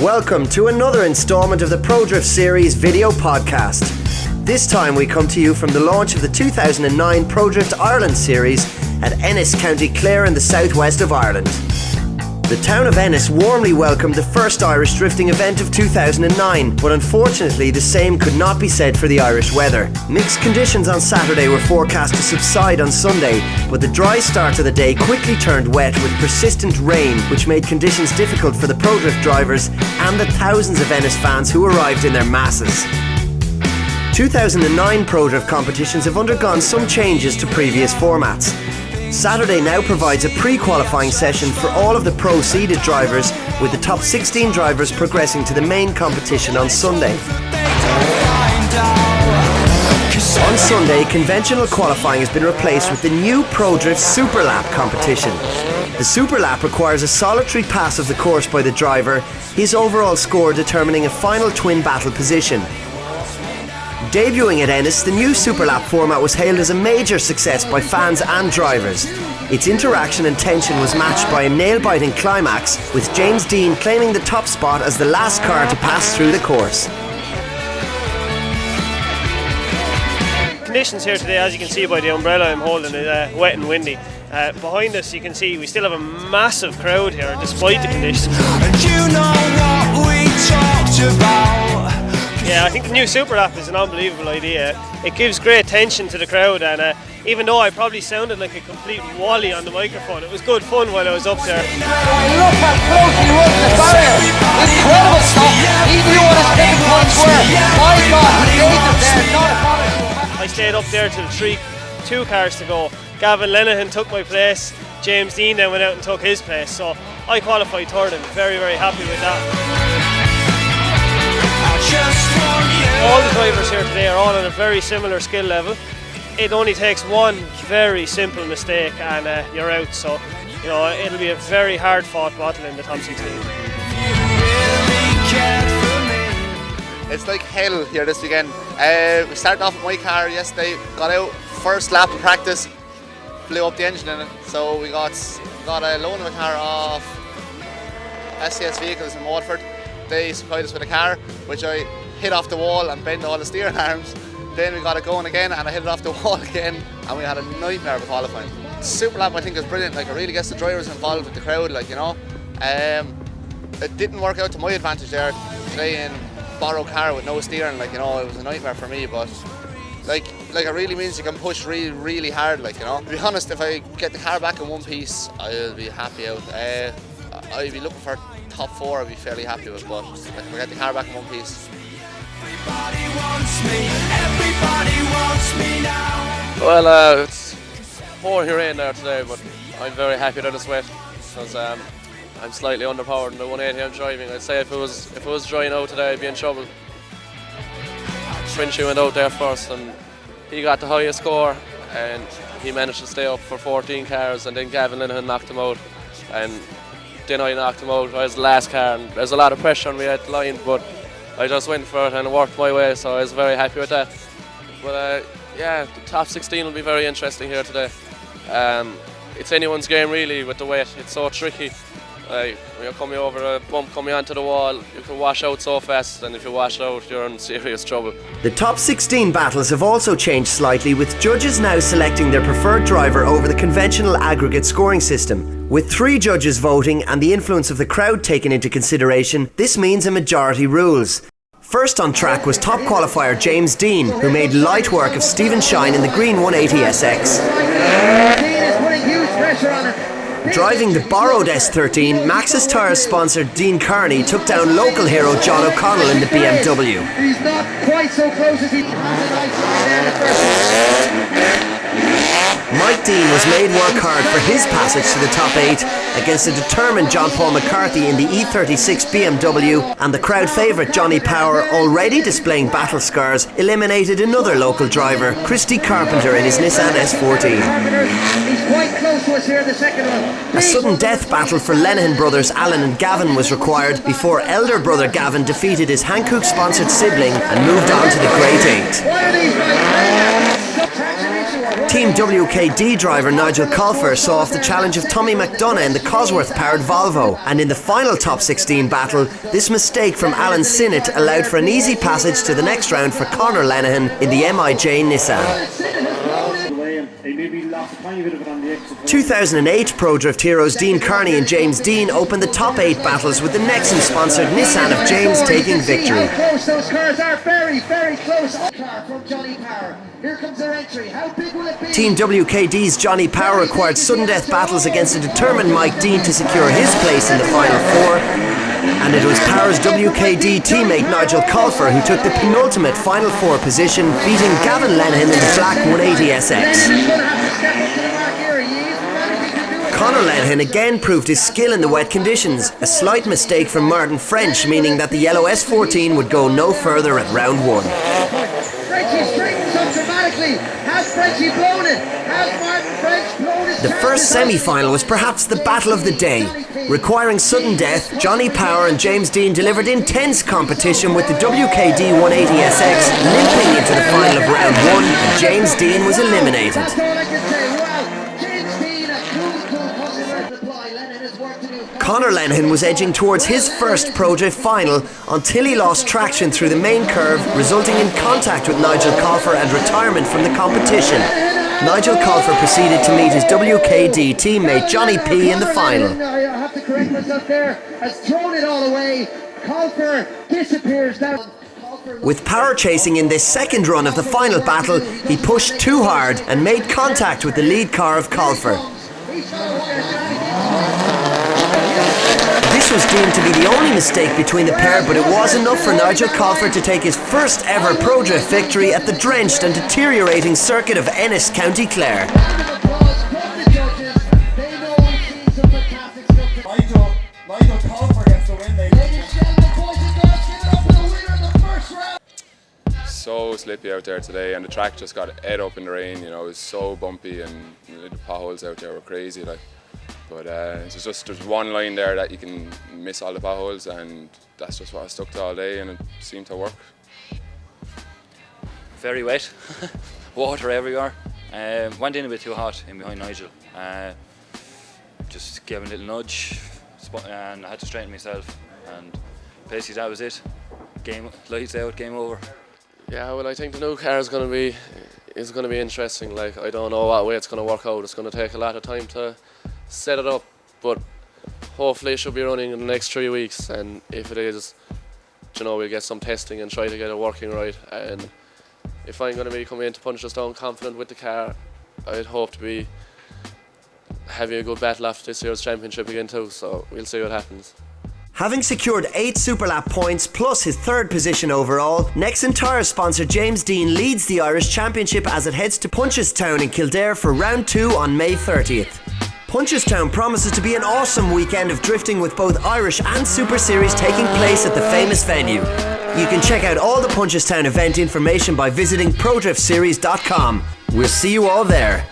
Welcome to another installment of the Prodrift series video podcast. This time we come to you from the launch of the 2009 Prodrift Ireland series at Ennis, County Clare in the southwest of Ireland. The town of Ennis warmly welcomed the first Irish drifting event of 2009, but unfortunately the same could not be said for the Irish weather. Mixed conditions on Saturday were forecast to subside on Sunday, but the dry start of the day quickly turned wet with persistent rain, which made conditions difficult for the Prodrift drivers and the thousands of Ennis fans who arrived in their masses. 2009 Prodrift competitions have undergone some changes to previous formats. Saturday now provides a pre-qualifying session for all of the pro-seeded drivers, with the top 16 drivers progressing to the main competition on Sunday. On Sunday, conventional qualifying has been replaced with the new Prodrift Super Lap competition. The Super Lap requires a solitary pass of the course by the driver, his overall score determining a final twin battle position. Debuting at Ennis, the new Super Lap format was hailed as a major success by fans and drivers. Its interaction and tension was matched by a nail-biting climax, with James Dean claiming the top spot as the last car to pass through the course. Conditions here today, as you can see by the umbrella I'm holding, is wet and windy. Behind us you can see we still have a massive crowd here despite the conditions. And you know what we talked about. Yeah, I think the new Super Lap is an unbelievable idea. It gives great tension to the crowd, and even though I probably sounded like a complete wally on the microphone, it was good fun while I was up there. Look how close he was to the barrier. Incredible stuff. He knew what his tipping points were. My God, he gave them there. Not a problem. I stayed up there till two cars to go. Gavin Lenihan took my place. James Dean then went out and took his place. So I qualified third and very, very happy with that. All the drivers here today are all on a very similar skill level. It only takes one very simple mistake and you're out, so it'll be a very hard fought battle in the top 16. It's like hell here this weekend. We started off with my car yesterday, got out, first lap of practice, blew up the engine in it, so we got a loan of a car off SCS Vehicles in Waterford. They supplied us with a car, which I hit off the wall and bent all the steering arms. Then we got it going again and I hit it off the wall again, and we had a nightmare of qualifying. Super Lap I think is brilliant, it really gets the drivers involved with the crowd, It didn't work out to my advantage there today in borrowed car with no steering, it was a nightmare for me, but it really means you can push really, really hard, To be honest, if I get the car back in one piece, I'll be happy out. I'd be looking for top 4, I'd be fairly happy with, but if I get the car back in one piece. Well, it's pouring rain there today, but I'm very happy that it's wet because I'm slightly underpowered in the 180 I'm driving. I'd say if it was drying out today, I'd be in trouble. Trinchy went out there first and he got the highest score and he managed to stay up for 14 cars, and then Gavin Lenihan knocked him out, and then I knocked him out. I was the last car and there's a lot of pressure on me at the line, but I just went for it and it worked my way, so I was very happy with that. But the top 16 will be very interesting here today. It's anyone's game really with the wet. It's so tricky. When you're coming over a bump, coming onto the wall, you can wash out so fast, and if you wash out, you're in serious trouble. The top 16 battles have also changed slightly, with judges now selecting their preferred driver over the conventional aggregate scoring system. With 3 judges voting and the influence of the crowd taken into consideration, this means a majority rules. First on track was top qualifier James Dean, who made light work of Stephen Shine in the green 180SX. Driving the borrowed S13, Maxxis Tyres sponsor Dean Carney took down local hero John O'Connell in the BMW. He's not quite so close as he Mike Dean was made work hard for his passage to the top 8 against a determined John Paul McCarthy in the E36 BMW, and the crowd favourite Johnny Power, already displaying battle scars, eliminated another local driver, Christy Carpenter, in his Nissan S14. He's quite close to us here in the second one. A sudden death battle for Lenihan brothers Alan and Gavin was required before elder brother Gavin defeated his Hankook sponsored sibling and moved on to the Great 8. Team WKD driver Nigel Colfer saw off the challenge of Tommy McDonough in the Cosworth-powered Volvo, and in the final top 16 battle, this mistake from Alan Sinnott allowed for an easy passage to the next round for Conor Lenihan in the MIJ Nissan. 2008 Prodrift heroes Dean Kearney and James Dean opened the top 8 battles with the Nexen-sponsored Nissan of James taking victory. Those cars are very, very close. Car from Johnny Power. Here comes their entry. How big will it be? Team WKD's Johnny Power required sudden death battles against a determined Mike Dean to secure his place in the final 4. And it was Power's WKD teammate Nigel Colfer who took the penultimate final 4 position, beating Gavin Lenihan in the black 180SX. Conor Lenihan again proved his skill in the wet conditions, a slight mistake from Martin French meaning that the yellow S14 would go no further at round 1. Frenchie straightens up dramatically. Has Frenchie blown it? Has Martin French blown it? The first semi-final was perhaps the battle of the day. Requiring sudden death, Johnny Power and James Dean delivered intense competition with the WKD 180SX limping into the final of round 1, and James Dean was eliminated. That's all I can say. Well, James Dean, a cool customer reply. Lennon has work to do. Conor Lenihan was edging towards his first Prodrift final until he lost traction through the main curve, resulting in contact with Nigel Colfer and retirement from the competition. Nigel Colfer proceeded to meet his WKD teammate Johnny P in the final. I have to correct myself there. Has thrown it all away. Colfer disappears down. With Power chasing in this second run of the final battle, he pushed too hard and made contact with the lead car of Colfer. This was deemed to be the only mistake between the pair, but it was enough for Nigel Colfer to take his first ever Prodrift victory at the drenched and deteriorating circuit of Ennis, County Clare. Nigel Colfer gets the win, So slippy out there today, and the track just got ate up in the rain. You know, it was so bumpy, and the potholes out there were crazy. Like, but there's one line there that you can miss all the potholes, and that's just what I stuck to all day, and it seemed to work. Very wet, water everywhere. Went in a bit too hot in behind Nigel. Just gave him a little nudge, and I had to straighten myself. And basically that was it. Game, lights out, game over. Yeah, well, I think the new car is going to be interesting. Like, I don't know what way it's going to work out. It's going to take a lot of time to set it up, but hopefully it should be running in the next 3 weeks. And if it is, you know, we'll get some testing and try to get it working right. And if I'm going to be coming into Punchestown confident with the car, I'd hope to be having a good battle after this year's championship again too. So we'll see what happens. Having secured 8 Superlap points plus his 3rd position overall, Nexen Tyre sponsor James Dean leads the Irish Championship as it heads to Punchestown in Kildare for round 2 on May 30th. Punchestown promises to be an awesome weekend of drifting with both Irish and Super Series taking place at the famous venue. You can check out all the Punchestown event information by visiting prodriftseries.com. We'll see you all there.